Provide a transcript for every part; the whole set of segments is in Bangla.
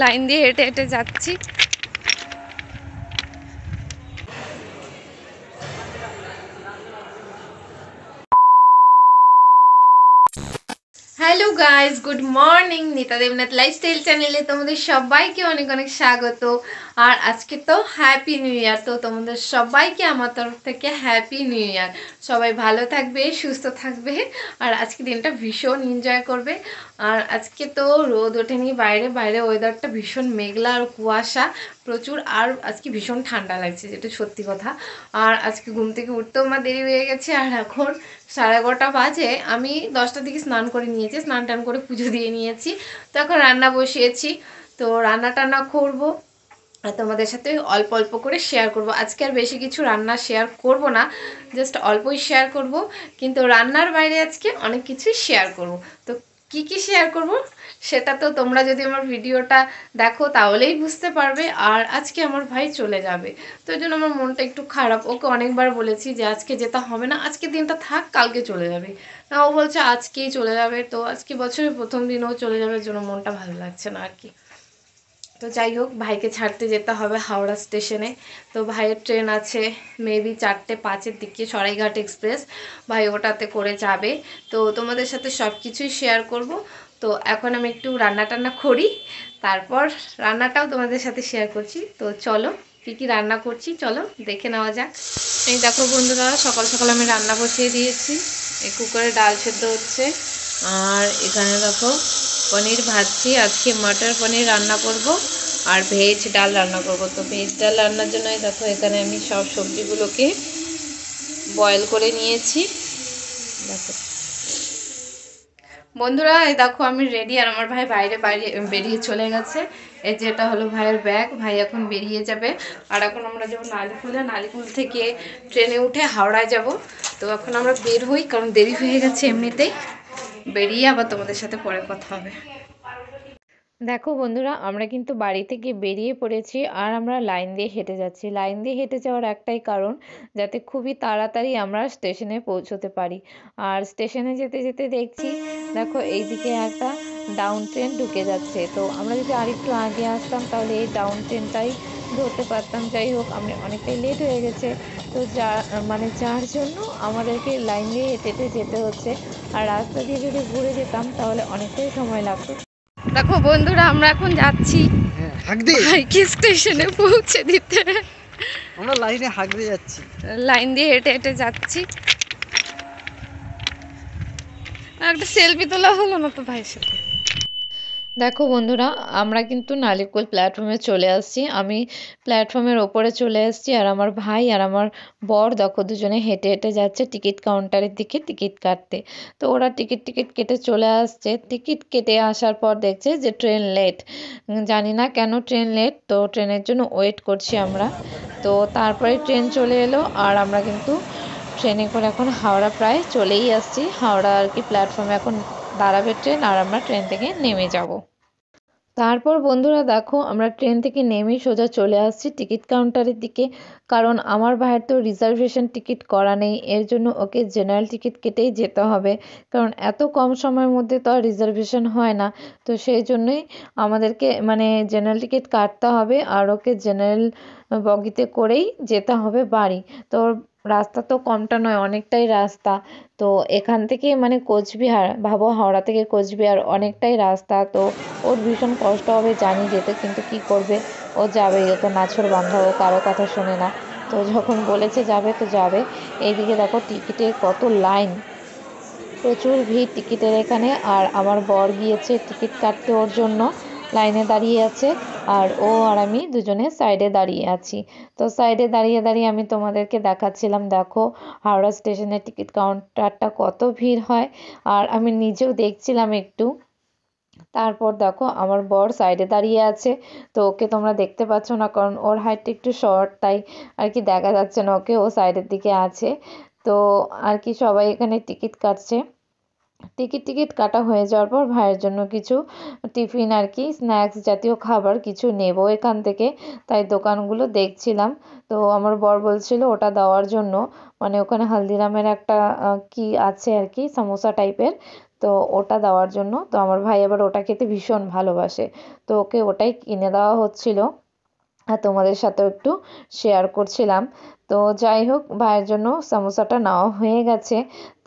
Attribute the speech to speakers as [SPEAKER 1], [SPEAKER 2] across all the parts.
[SPEAKER 1] লাইন দিয়ে হেঁটে হেঁটে যাচ্ছি। Hello guys, good morning. Nita Debnath lifestyle চ্যানেলে তোমাদের সবাইকে অনেক অনেক স্বাগত। আর আজকে তো হ্যাপি নিউ ইয়ার, তো তোমাদের সবাইকে আমার তরফ থেকে হ্যাপি নিউ ইয়ার। সবাই ভালো থাকবে, সুস্থ থাকবে, আর আজকে দিনটা ভীষণ এনজয় করবে। আর আজকে তো রোদ ওঠেনি বাইরে, বাইরে ওয়েদারটা ভীষণ মেঘলা আর কুয়াশা প্রচুর। আর আজকে ভীষণ ঠান্ডা লাগছে, যেটা সত্যি কথা। আর আজকে ঘুম থেকে উঠতেও আমার দেরি হয়ে গেছে। আর এখন 11:30 বাজে। আমি 10টার দিকে স্নান করে নিয়েছি, স্নান টান করে পুজো দিয়ে নিয়েছি। তো এখন রান্না বসিয়েছি, তো রান্না টান্না করবো আর তোমাদের সাথে অল্প অল্প করে শেয়ার করব। আজকে আর বেশি কিছু রান্না শেয়ার করব না, জাস্ট অল্পই শেয়ার করব। কিন্তু রান্নার বাইরে আজকে অনেক কিছুই শেয়ার করব। তো কি কি শেয়ার করব সেটা তো তোমরা যদি আমার ভিডিওটা দেখো তাহলেই বুঝতে পারবে। আর আজকে আমার ভাই চলে যাবে, তো ওই জন্য আমার মনটা একটু খারাপ। ওকে অনেকবার বলেছি যে আজকে যেতে হবে না, আজকে দিনটা থাক, কালকে চলে যাবে। না, ও বলছে আজকেই চলে যাবে। তো আজকে বছরের প্রথম দিন ও চলে যাবে, জন্য মনটা ভালো লাগছে না আর কি। তো যাই হোক, ভাইকে ছাড়তে যেতে হবে হাওড়া স্টেশনে। তো ভাইয়ের ট্রেন আছে মেবি 4:05-এর দিকে, সরাইঘাট এক্সপ্রেস। ভাই ওটাতে করে যাবে। তো তোমাদের সাথে সব কিছুই শেয়ার করব। তো এখন আমি একটু রান্না টান্না করি, তারপর রান্নাটাও তোমাদের সাথে শেয়ার করছি। তো চলো, কী কী রান্না করছি চলো দেখে নেওয়া যাক। এই দেখো বন্ধুরা, সকাল সকাল আমি রান্না বসিয়ে দিয়েছি। এই কুকারে ডাল সেদ্ধ হচ্ছে। আর এখানে দেখো পনির ভাজছি। আজকে মটর পনির রান্না করব আর ভেজ ডাল রান্না করব। তো ভেজ ডাল রান্নার জন্য দেখো এখানে আমি সব সবজিগুলোকে বয়েল করে নিয়েছি। দেখো বন্ধুরা, এই দেখো আমি রেডি, আর আমার ভাই বাইরে বাইরে বেরিয়ে চলে গেছে। এই যে এটা হলো ভাইয়ের ব্যাগ, ভাই এখন বেরিয়ে যাবে। আর এখন আমরা যাবো নালিকুলে, নালিকুল থেকে ট্রেনে উঠে হাওড়ায় যাব। তো এখন আমরা বের হই, কারণ দেরি হয়ে গেছে এমনিতেই। বেরিয়ে আবার তোমাদের সাথে পরে কথা হবে। দেখো বন্ধুরা, আমরা কিন্তু বাড়ি থেকে বেরিয়ে পড়েছি আর আমরা লাইন দিয়ে হেঁটে যাচ্ছি। লাইন দিয়ে হেঁটে যাওয়ার একটাই কারণ, যাতে খুবই তাড়াতাড়ি আমরা স্টেশনে পৌঁছতে পারি। আর স্টেশনে যেতে যেতে দেখছি, দেখো এইদিকে একটা ডাউন ট্রেন ঢুকে যাচ্ছে। তো আমরা যদি আরেকটু আগে আসতাম তাহলে এই ডাউন ট্রেনটাই ধরতে পারতাম। যাই হোক, আমরা অনেকটাই লেট হয়ে গেছে। তো যার জন্য আমাদেরকে লাইন দিয়ে হেঁটে হেঁটে যেতে হচ্ছে। আর রাস্তা দিয়ে যদি ঘুরে যেতাম তাহলে অনেকটাই সময় লাগতো। দেখো বন্ধুরা, আমরা এখন যাচ্ছি ভাইকে স্টেশনে পৌঁছে দিতে।
[SPEAKER 2] আমরা লাইনে হাঁক দিয়ে যাচ্ছি,
[SPEAKER 1] লাইন দিয়ে হেঁটে হেঁটে যাচ্ছি। একটা সেলফি তোলা হলো না তো ভাইয়ের সাথে। দেখো বন্ধুরা, আমরা কিন্তু নালিকুল প্ল্যাটফর্মে চলে আসছি। আমি প্ল্যাটফর্মের ওপরে চলে এসেছি, আর আমার ভাই আর আমার বর দেখো দুজনে হেঁটে হেঁটে যাচ্ছে টিকিট কাউন্টারের দিকে টিকিট কাটতে। তো ওরা টিকিট টিকিট কেটে চলে আসছে। টিকিট কেটে আসার পর দেখছে যে ট্রেন লেট। জানি না কেন ট্রেন লেট, তো ট্রেনের জন্য ওয়েট করছি আমরা। তো তারপরে ট্রেন চলে এলো, আর আমরা কিন্তু ট্রেনে করে এখন হাওড়া প্রায় চলেই আসছি। হাওড়া আর কি প্ল্যাটফর্মে এখন দাঁড়াবে ট্রেন, আর আমরা ট্রেন থেকে নেমে যাব। তারপর বন্ধুরা দেখো, আমরা ট্রেন থেকে নেমে সোজা চলে আসছি টিকিট কাউন্টারের দিকে। কারণ আমার ভাইয়ের তো রিজার্ভেশন টিকিট করা নেই, এর জন্য ওকে জেনারেল টিকিট কেটেই যেতে হবে। কারণ এত কম সময়ের মধ্যে তো আর রিজার্ভেশন হয় না। তো সেই জন্যই আমাদেরকে মানে জেনারেল টিকিট কাটতে হবে, আর ওকে জেনারেল বগিতে করেই যেতে হবে বাড়ি। তো রাস্তা তো কমটা নয়, অনেকটাই রাস্তা। তো এখান থেকে মানে কোচবিহার, ভাবো হাওড়া থেকে কোচবিহার অনেকটাই রাস্তা। তো ওর ভীষণ কষ্ট হবে জানি যেতে, কিন্তু কি করবে, ও যাবেই। ও তো নাছোড়বান্দা, ও কারো কথা শোনে না। তো যখন বলেছে যাবে তো যাবে। এইদিকে দেখো টিকিটের কত লাইন, প্রচুর ভিড় টিকিটের এখানে। আর আমার বর গিয়েছে টিকিট কাটতে, ওর জন্য লাইনে দাঁড়িয়ে আছে। আর ও আর আমি দুজনে সাইডে দাঁড়িয়ে আছি। তো সাইডে দাঁড়িয়ে দাঁড়িয়ে আমি তোমাদেরকে দেখাচ্ছিলাম, দেখো হাওড়া স্টেশনের টিকিট কাউন্টারটা কত ভিড় হয়। আর আমি নিজেও দেখছিলাম একটু। তারপর দেখো আমার বর সাইডে দাঁড়িয়ে আছে। তো ওকে তোমরা দেখতে পাচ্ছ না, কারণ ওর হাইটটা একটু শর্ট, তাই আর কি দেখা যাচ্ছে না ওকে, ও সাইডের দিকে আছে। তো আর কি সবাই এখানে টিকিট কাটছে। টিকিট কাটা হয়ে যাওয়ার পর ভাইয়ের জন্য কিছু টিফিন আর কি স্ন্যাক্স জাতীয় খাবার কিছু নেব এখান থেকে, তাই দোকানগুলো দেখছিলাম। তো আমার বর বলছিল ওটা দেওয়ার জন্য, মানে ওখানে হালদিরামের একটা কি আছে আর কি সমোসা টাইপের। তো ওটা দেওয়ার জন্য। তো আমার ভাই আবার ওটা খেতে ভীষণ ভালোবাসে, তো ওকে ওটাই কিনে দেওয়া হচ্ছিল আর তোমাদের সাথেও একটু শেয়ার করছিলাম। তো যাই হোক, ভাইয়ের জন্য সামোসাটা নেওয়া হয়ে গেছে।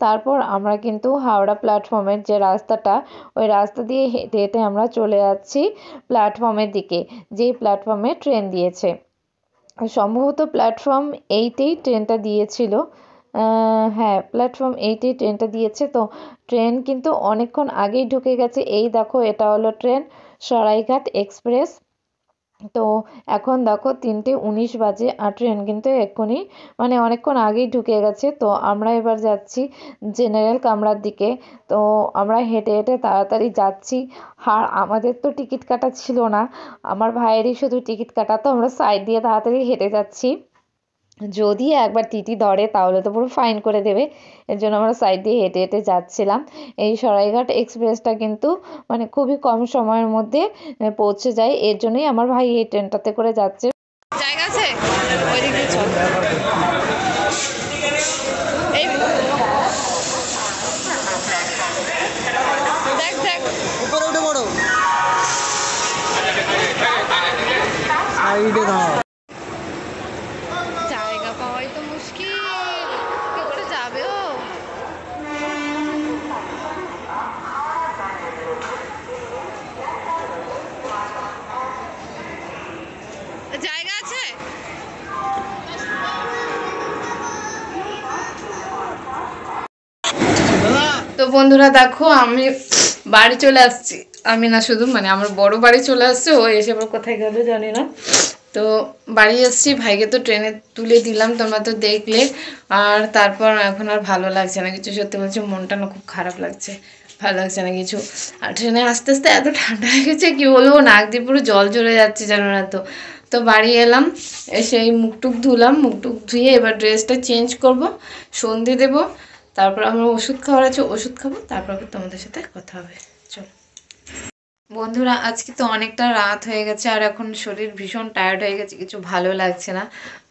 [SPEAKER 1] তারপর আমরা কিন্তু হাওড়া প্ল্যাটফর্মের যে রাস্তাটা, ওই রাস্তা দিয়ে হেঁটে হেঁটে আমরা চলে যাচ্ছি প্ল্যাটফর্মের দিকে, যেই প্ল্যাটফর্মে ট্রেন দিয়েছে। সম্ভবত প্ল্যাটফর্ম 8-এই ট্রেনটা দিয়েছিল। হ্যাঁ, প্ল্যাটফর্ম 8-এই ট্রেনটা দিয়েছে। তো ট্রেন কিন্তু অনেকক্ষণ আগেই ঢুকে গেছে। এই দেখো, এটা হলো ট্রেন সরাইঘাট এক্সপ্রেস। তো এখন দেখো 3:19 বাজে আর ট্রেন কিন্তু এক্ষুনি মানে অনেকক্ষণ আগেই ঢুকে গেছে। তো আমরা এবার যাচ্ছি জেনারেল কামরার দিকে। তো আমরা হেঁটে হেঁটে তাড়াতাড়ি যাচ্ছি। আর আমাদের তো টিকিট কাটা ছিল না, আমার ভাইয়েরই শুধু টিকিট কাটা। তো আমরা সাইড দিয়ে তাড়াতাড়ি হেঁটে যাচ্ছি, যদি একবার টিটি ধরে তাহলে তো পুরো ফাইন করে দেবে। এর জন্য আমরা সাইড দিয়ে হেঁটে হেঁটে যাচ্ছিলাম। এই সরাইঘাট এক্সপ্রেসটা কিন্তু মানে খুবই কম সময়ের মধ্যে পৌঁছে যায়, এর জন্যই আমার ভাই এই ট্রেনটাতে করে যাচ্ছে। জায়গা আছে ওইদিকে চল। এই দেখ দেখ,
[SPEAKER 2] উপরে উঠে পড়ো, সাইডে দাও।
[SPEAKER 1] জায়গা পাওয়াই তো মুশকিল, কি করে যাবে ও? জায়গা আছে? তো বন্ধুরা দেখো, আমি বাড়ি চলে আসছি। আমি না, শুধু মানে আমার বড় বাড়ি চলে আসছে, ও এসে আবার কোথায় গেল জানি না। তো বাড়ি এসছি, ভাইকে তো ট্রেনে তুলে দিলাম, তোমরা তো দেখলে। আর তারপর এখন আর ভালো লাগছে না কিছু, সত্যি বলছি, মনটা না খুব খারাপ লাগছে, ভালো লাগছে না কিছু। আর ট্রেনে আস্তে আস্তে এত ঠান্ডা হয়ে গেছে, কি বলবো, নাক দিয়ে পুরো জল ঝরে যাচ্ছে জানো না। তো তো বাড়ি এলাম, এসে এই মুখটুক ধুলাম, মুখটুক ধুয়ে এবার ড্রেসটা চেঞ্জ করব, সন্ধে দেবো। তারপর আমার ওষুধ খাওয়ার আছে, ওষুধ খাবো, তারপর তোমাদের সাথে কথা হবে। চলো বন্ধুরা, আজকে তো অনেকটা রাত হয়ে গেছে আর এখন শরীর ভীষণ টায়ার্ড হয়ে গেছে, কিছু ভালো লাগছে না।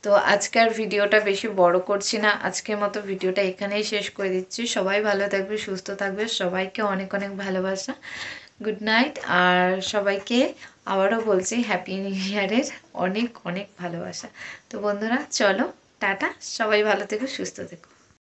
[SPEAKER 1] তো আজকের ভিডিওটা বেশি বড় করছি না, আজকের মতো ভিডিওটা এখানেই শেষ করে দিচ্ছি। সবাই ভালো থাকবে, সুস্থ থাকবে, সবাইকে অনেক অনেক ভালোবাসা, গুড নাইট। আর সবাইকে আবারও বলছি হ্যাপি নিউ ইয়ারের অনেক অনেক ভালোবাসা। তো বন্ধুরা চলো, টাটা, সবাই ভালো থেকো, সুস্থ থেকো।